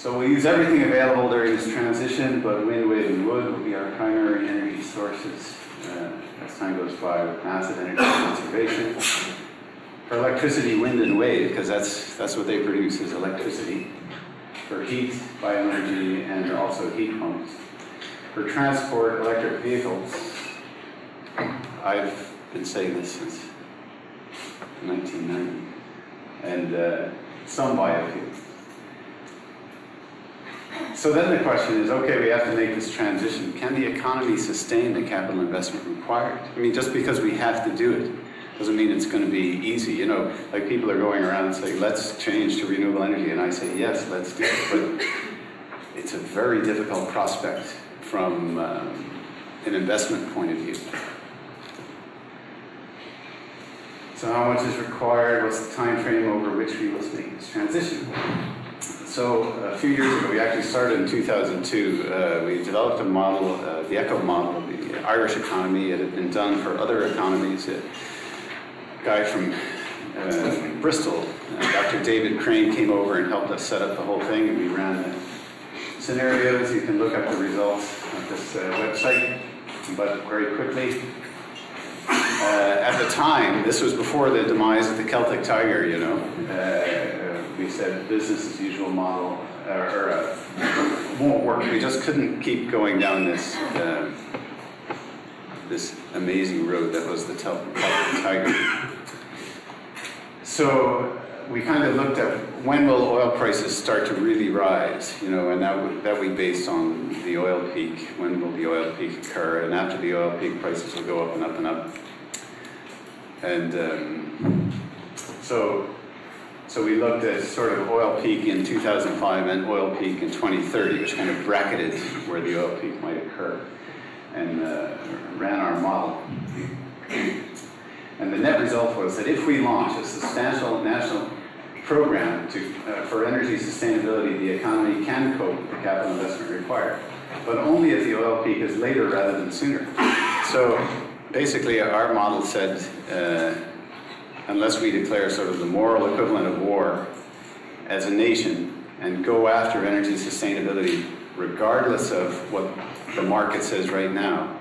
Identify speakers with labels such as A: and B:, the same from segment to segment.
A: So we'll use everything available during this transition, but wind, wave, and wood will be our primary energy sources as time goes by, with massive energy conservation. For electricity, wind and wave, because that's what they produce, is electricity. For heat, bioenergy, and also heat pumps. For transport, electric vehicles. I've been saying this since 1990. And some biofuel. So then the question is, okay, we have to make this transition. Can the economy sustain the capital investment required? I mean, just because we have to do it doesn't mean it's going to be easy. You know, like people are going around and saying, let's change to renewable energy. And I say, yes, let's do it. But it's a very difficult prospect from an investment point of view. So how much is required? What's the time frame over which we must make this transition? So a few years ago, we actually started in 2002. We developed a model, the ECHO model of the Irish economy. It had been done for other economies. A guy from Bristol, Dr. David Crane, came over and helped us set up the whole thing, and we ran the scenarios. You can look up the results at this website, but very quickly. At the time, this was before the demise of the Celtic Tiger, you know. We said business as usual model won't work. We just couldn't keep going down this this amazing road that was the Celtic Tiger. So we kind of looked at when will oil prices start to really rise, you know, and that we based on the oil peak. When will the oil peak occur? And after the oil peak, prices will go up and up and up. And so we looked at sort of oil peak in 2005 and oil peak in 2030, which kind of bracketed where the oil peak might occur, and ran our model. And the net result was that if we launch a substantial national program for energy sustainability, the economy can cope with the capital investment required, but only if the oil peak is later rather than sooner. So basically, our model said, unless we declare sort of the moral equivalent of war as a nation and go after energy sustainability, regardless of what the market says right now,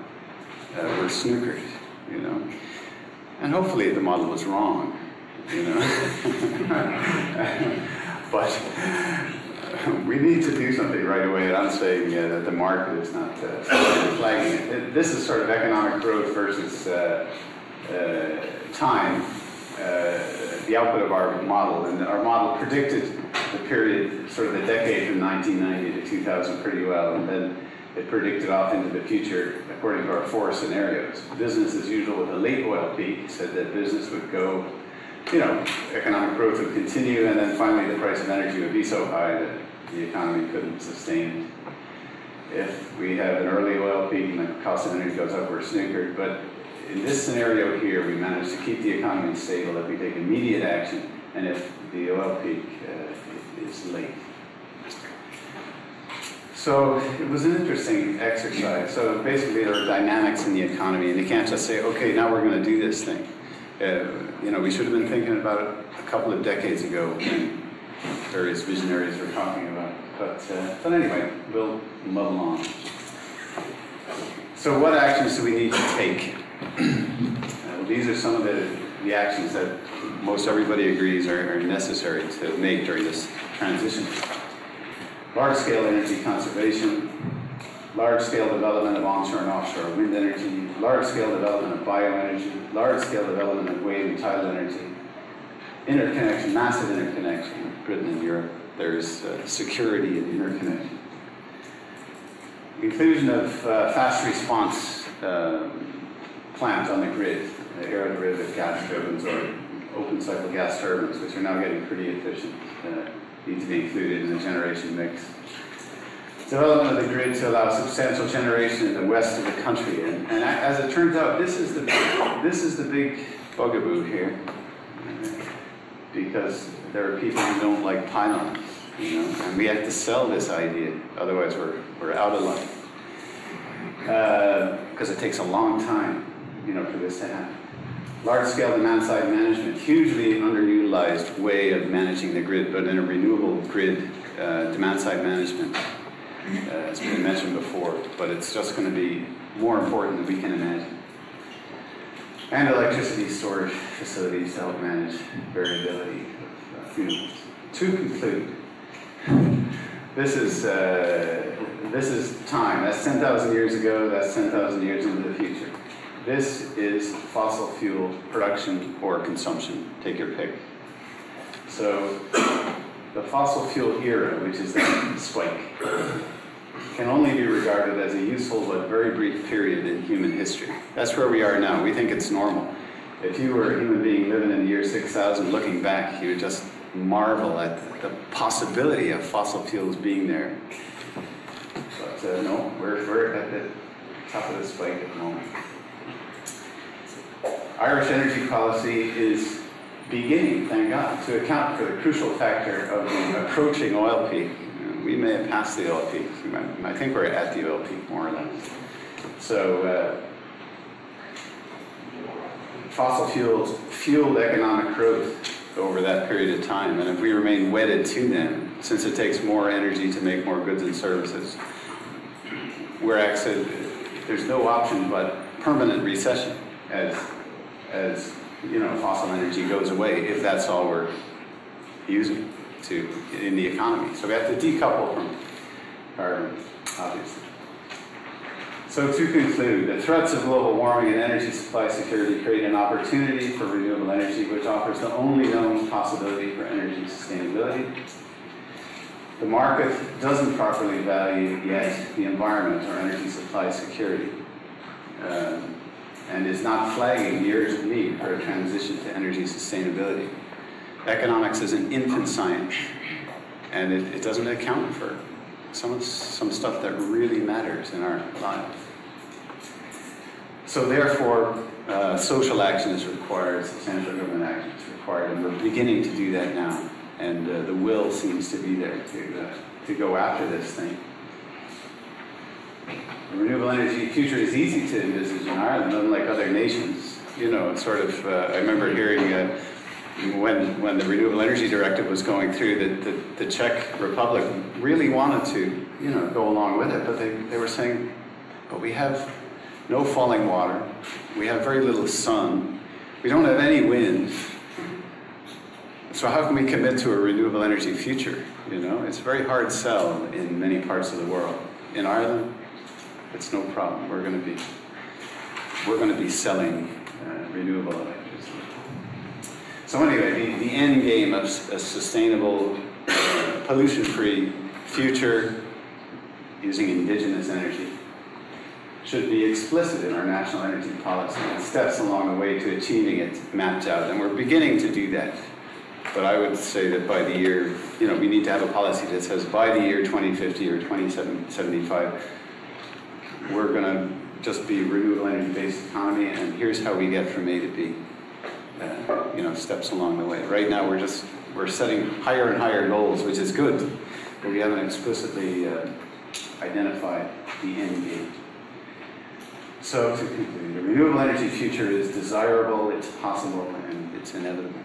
A: we're snookered, you know. And hopefully the model was wrong, you know. But we need to do something right away, and I'm saying that the market is not flagging it. This is sort of economic growth versus time. The output of our model, and our model predicted the period, sort of the decade from 1990 to 2000 pretty well, and then it predicted off into the future according to our 4 scenarios. Business as usual with a late oil peak said that business would go, you know, economic growth would continue, and then finally the price of energy would be so high that the economy couldn't sustain it. If we have an early oil peak and the cost of energy goes up, we're snookered. But in this scenario here, we managed to keep the economy stable if we take immediate action, and if the oil peak is late. So it was an interesting exercise. So basically there are dynamics in the economy, and you can't just say, okay, now we're going to do this thing. You know, we should have been thinking about it a couple of decades ago when various visionaries were talking about it. But anyway, we'll muddle on. So what actions do we need to take? These are some of the actions that most everybody agrees are necessary to make during this transition. Large-scale energy conservation, large-scale development of onshore and offshore wind energy, large-scale development of bioenergy, large-scale development of wave and tidal energy, interconnection, massive interconnection with Britain and Europe. There's security and interconnection. Inclusion of fast response plants on the grid, aeroderivative gas turbines or open cycle gas turbines, which are now getting pretty efficient, need to be included in the generation mix. Development of the grid to allow substantial generation in the west of the country, and as it turns out, this is the big bugaboo here, because there are people who don't like pylons, you know, and we have to sell this idea, otherwise we're out of line, because it takes a long time, you know, for this to happen. Large-scale demand-side management, hugely underutilized centralized way of managing the grid, but in a renewable grid, demand-side management has been mentioned before, but it's just going to be more important than we can imagine. And electricity storage facilities to help manage variability of fuels. To conclude, this is time. That's 10,000 years ago. That's 10,000 years into the future. This is fossil fuel production or consumption. Take your pick. So the fossil fuel era, which is that spike, can only be regarded as a useful but very brief period in human history. That's where we are now. We think it's normal. If you were a human being living in the year 6000, looking back, you would just marvel at the possibility of fossil fuels being there. But no, we're at the top of the spike at the moment. Irish energy policy is beginning, thank God, to account for the crucial factor of the approaching oil peak. We may have passed the oil peak. I think we're at the oil peak, more or less. So fossil fuels fueled economic growth over that period of time, and if we remain wedded to them, since it takes more energy to make more goods and services, we're actually, there's no option but permanent recession as you know, fossil energy goes away if that's all we're using in the economy. So we have to decouple from carbon, obviously. So to conclude, the threats of global warming and energy supply security create an opportunity for renewable energy, which offers the only known possibility for energy sustainability. The market doesn't properly value yet the environment or energy supply security, and is not flagging the urgent need for a transition to energy sustainability. Economics is an infant science, and it doesn't account for some stuff that really matters in our lives. So therefore, social action is required, substantial government action is required, and we're beginning to do that now. And the will seems to be there to go after this thing. The renewable energy future is easy to envisage in Ireland, unlike other nations. You know, it's sort of, I remember hearing when the Renewable Energy Directive was going through that the Czech Republic really wanted to, you know, go along with it, but they were saying, but we have no falling water, we have very little sun, we don't have any wind, so how can we commit to a renewable energy future? You know, it's a very hard sell in many parts of the world. In Ireland, it's no problem. We're going to be selling renewable electricity. So anyway, the end game of a sustainable, pollution-free future using indigenous energy should be explicit in our national energy policy, and steps along the way to achieving it mapped out. And we're beginning to do that. But I would say that by the year, you know, we need to have a policy that says by the year 2050 or 2075, we're going to just be a renewable energy-based economy, and here's how we get from A to B. You know, steps along the way. Right now, we're setting higher and higher goals, which is good, but we haven't explicitly identified the end game. So to conclude, the renewable energy future is desirable, it's possible, and it's inevitable.